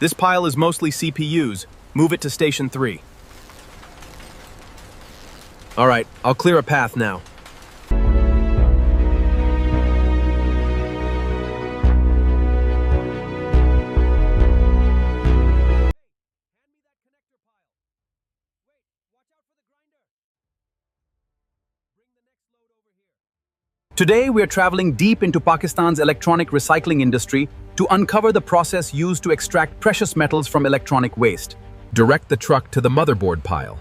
This pile is mostly CPUs. Move it to Station 3. All right, I'll clear a path now. Today, we are traveling deep into Pakistan's electronic recycling industry to uncover the process used to extract precious metals from electronic waste. Direct the truck to the motherboard pile.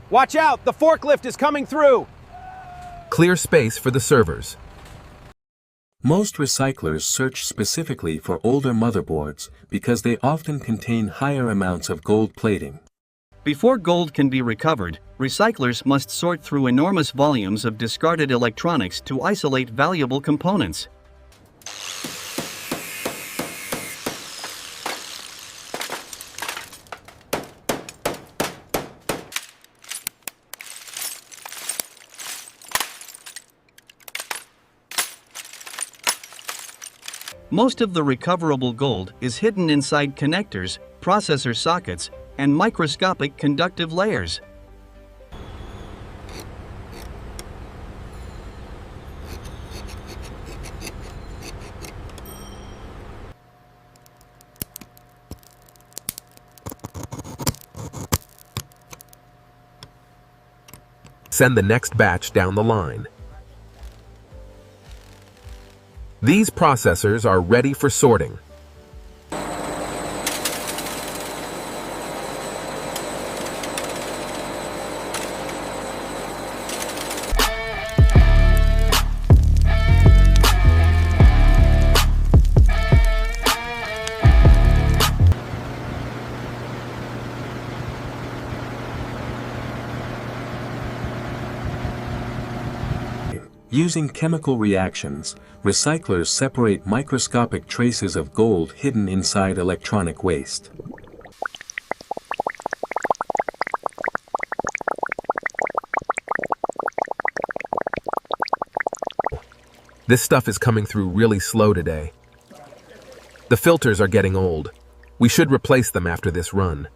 Watch out! The forklift is coming through! Clear space for the servers. Most recyclers search specifically for older motherboards because they often contain higher amounts of gold plating. Before gold can be recovered, recyclers must sort through enormous volumes of discarded electronics to isolate valuable components. Most of the recoverable gold is hidden inside connectors, processor sockets, and microscopic conductive layers. Send the next batch down the line. These processors are ready for sorting. Using chemical reactions, recyclers separate microscopic traces of gold hidden inside electronic waste. This stuff is coming through really slow today. The filters are getting old. We should replace them after this run.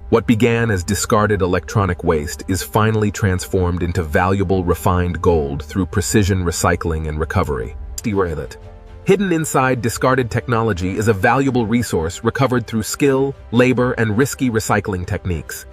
What began as discarded electronic waste is finally transformed into valuable refined gold through precision recycling and recovery. Hidden inside discarded technology is a valuable resource recovered through skill, labor, and risky recycling techniques.